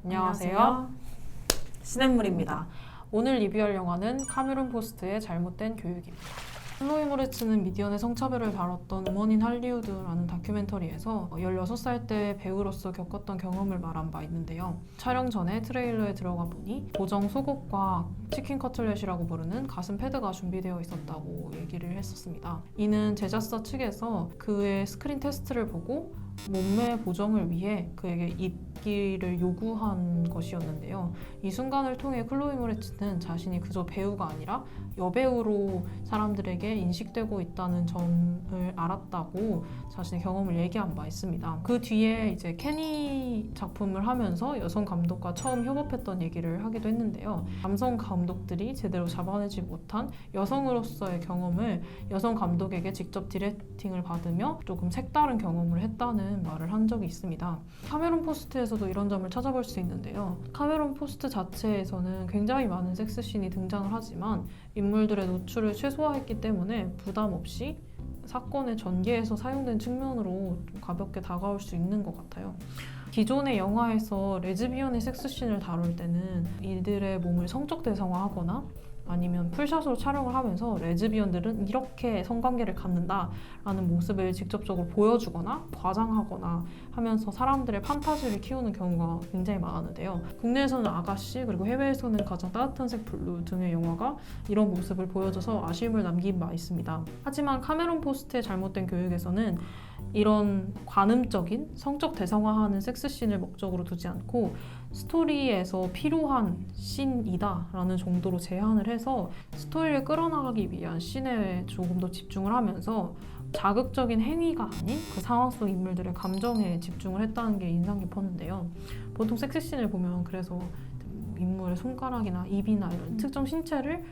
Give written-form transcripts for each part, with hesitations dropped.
안녕하세요. 시냇물입니다. 오늘 리뷰할 영화는 카메론 포스트의 잘못된 교육입니다. 클로이 모레츠는 미디언의 성차별을 다뤘던 우먼 인 할리우드라는 다큐멘터리에서 16살 때 배우로서 겪었던 경험을 말한 바 있는데요. 촬영 전에 트레일러에 들어가 보니 고정 속옷과 치킨 커틀렛이라고 부르는 가슴 패드가 준비되어 있었다고 얘기를 했었습니다. 이는 제작사 측에서 그의 스크린 테스트를 보고 몸매 보정을 위해 그에게 입기를 요구한 것이었는데요. 이 순간을 통해 클로이 모레츠는 자신이 그저 배우가 아니라 여배우로 사람들에게 인식되고 있다는 점을 알았다고 자신의 경험을 얘기한 바 있습니다. 그 뒤에 이제 케니 작품을 하면서 여성 감독과 처음 협업했던 얘기를 하기도 했는데요. 남성 감독들이 제대로 잡아내지 못한 여성으로서의 경험을 여성 감독에게 직접 디렉팅을 받으며 조금 색다른 경험을 했다는 말을 한 적이 있습니다. 카메론 포스트에서도 이런 점을 찾아볼 수 있는데요. 카메론 포스트 자체에서는 굉장히 많은 섹스씬이 등장을 하지만 인물들의 노출을 최소화했기 때문에 부담 없이 사건의 전개에서 사용된 측면으로 좀 가볍게 다가올 수 있는 것 같아요. 기존의 영화에서 레즈비언의 섹스씬을 다룰 때는 이들의 몸을 성적 대상화하거나 아니면 풀샷으로 촬영을 하면서 레즈비언들은 이렇게 성관계를 갖는다라는 모습을 직접적으로 보여주거나 과장하거나 하면서 사람들의 판타지를 키우는 경우가 굉장히 많았는데요. 국내에서는 아가씨 그리고 해외에서는 가장 따뜻한 색 블루 등의 영화가 이런 모습을 보여줘서 아쉬움을 남긴 바 있습니다. 하지만 카메론 포스트의 잘못된 교육에서는 이런 관음적인 성적 대상화하는 섹스씬을 목적으로 두지 않고 스토리에서 필요한 씬이다라는 정도로 제한을 해서 스토리를 끌어나가기 위한 씬에 조금 더 집중을 하면서 자극적인 행위가 아닌 그 상황 속 인물들의 감정에 집중을 했다는 게 인상 깊었는데요. 보통 섹스씬을 보면 그래서 인물의 손가락이나 입이나 이런 특정 신체를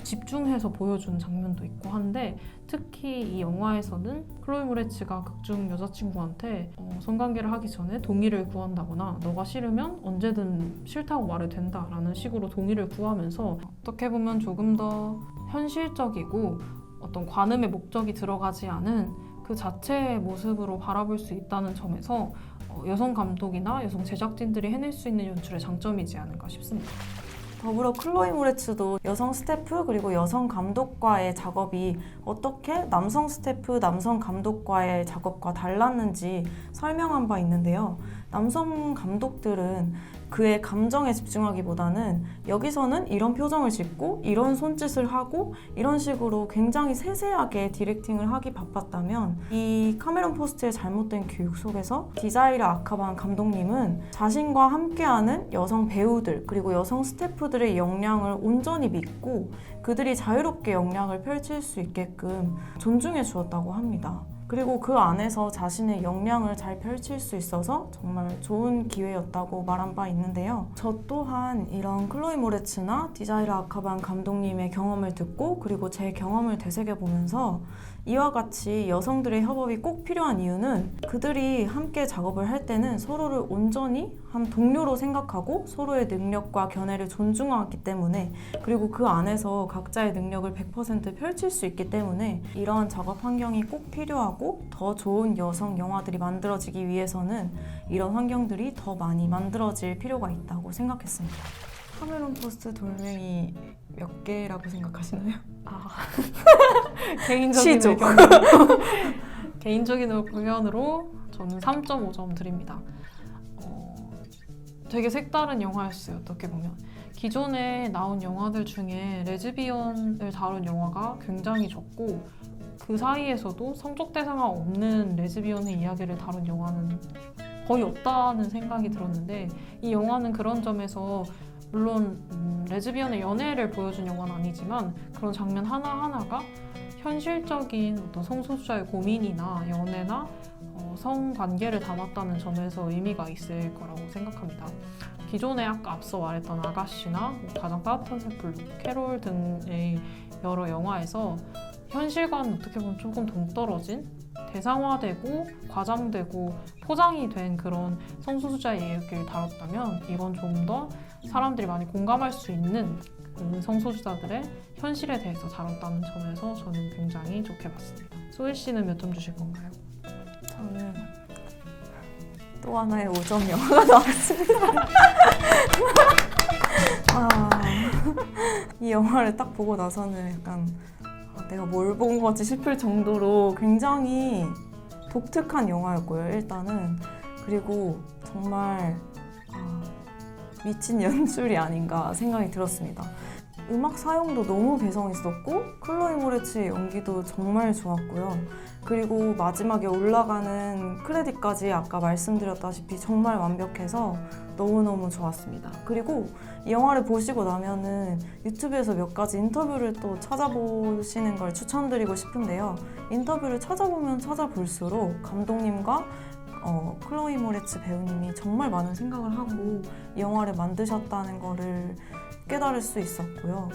집중해서 보여주는 장면도 있고 한데 특히 이 영화에서는 클로이 모레츠가 극중 여자친구한테 성관계를 하기 전에 동의를 구한다거나 너가 싫으면 언제든 싫다고 말해도 된다라는 식으로 동의를 구하면서 어떻게 보면 조금 더 현실적이고 어떤 관음의 목적이 들어가지 않은 그 자체의 모습으로 바라볼 수 있다는 점에서 여성 감독이나 여성 제작진들이 해낼 수 있는 연출의 장점이지 않을까 싶습니다. 더불어 클로이 모레츠도 여성 스태프 그리고 여성 감독과의 작업이 어떻게 남성 스태프, 남성 감독과의 작업과 달랐는지 설명한 바 있는데요. 남성 감독들은 그의 감정에 집중하기보다는 여기서는 이런 표정을 짓고 이런 손짓을 하고 이런 식으로 굉장히 세세하게 디렉팅을 하기 바빴다면 이 카메론 포스트의 잘못된 교육 속에서 디자이라 아카반 감독님은 자신과 함께하는 여성 배우들 그리고 여성 스태프들의 역량을 온전히 믿고 그들이 자유롭게 역량을 펼칠 수 있게끔 존중해 주었다고 합니다. 그리고 그 안에서 자신의 역량을 잘 펼칠 수 있어서 정말 좋은 기회였다고 말한 바 있는데요. 저 또한 이런 클로이 모레츠나 디자이라 아카반 감독님의 경험을 듣고 그리고 제 경험을 되새겨보면서 이와 같이 여성들의 협업이 꼭 필요한 이유는 그들이 함께 작업을 할 때는 서로를 온전히 한 동료로 생각하고 서로의 능력과 견해를 존중하기 때문에 그리고 그 안에서 각자의 능력을 100% 펼칠 수 있기 때문에 이러한 작업 환경이 꼭 필요하고 더 좋은 여성 영화들이 만들어지기 위해서는 이런 환경들이 더 많이 만들어질 필요가 있다고 생각했습니다. 카메론 포스트 돌멩이 몇 개라고 생각하시나요? 개인적인 의견 개인적인 의견으로 저는 3.5점 드립니다. 되게 색다른 영화였어요. 어떻게 보면 기존에 나온 영화들 중에 레즈비언을 다룬 영화가 굉장히 적고 그 사이에서도 성적 대상화 없는 레즈비언의 이야기를 다룬 영화는 거의 없다는 생각이 들었는데 이 영화는 그런 점에서 물론 레즈비언의 연애를 보여준 영화는 아니지만 그런 장면 하나하나가 현실적인 어떤 성소수자의 고민이나 연애나 성관계를 담았다는 점에서 의미가 있을 거라고 생각합니다. 기존에 아까 앞서 말했던 아가씨나 가장 따뜻한 색 블루, 캐롤 등의 여러 영화에서 현실과는 어떻게 보면 조금 동떨어진 대상화되고 과장되고 포장이 된 그런 성소수자의 이야기를 다뤘다면 이건 좀 더 사람들이 많이 공감할 수 있는 그 성소수자들의 현실에 대해서 다뤘다는 점에서 저는 굉장히 좋게 봤습니다. 소희 씨는 몇 점 주실 건가요? 저는 또 하나의 5점 영화가 나왔습니다. 이 영화를 딱 보고 나서는 약간 내가 뭘 본 거지 싶을 정도로 굉장히 독특한 영화였고요, 일단은. 그리고 정말 미친 연출이 아닌가 생각이 들었습니다. 음악 사용도 너무 개성 있었고 클로이 모레츠의 연기도 정말 좋았고요. 그리고 마지막에 올라가는 크레딧까지 아까 말씀드렸다시피 정말 완벽해서 너무너무 좋았습니다. 그리고 이 영화를 보시고 나면은 유튜브에서 몇 가지 인터뷰를 또 찾아보시는 걸 추천드리고 싶은데요. 인터뷰를 찾아보면 찾아볼수록 감독님과 클로이 모레츠 배우님이 정말 많은 생각을 하고 이 영화를 만드셨다는 거를 깨달을 수 있었고요.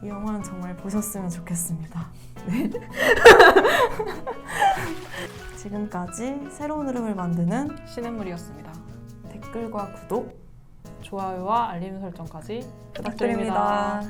이 영화는 정말 보셨으면 좋겠습니다. 네. 지금까지 새로운 흐름을 만드는 시냇물이었습니다. 댓글과 구독 좋아요와 알림 설정까지 부탁드립니다.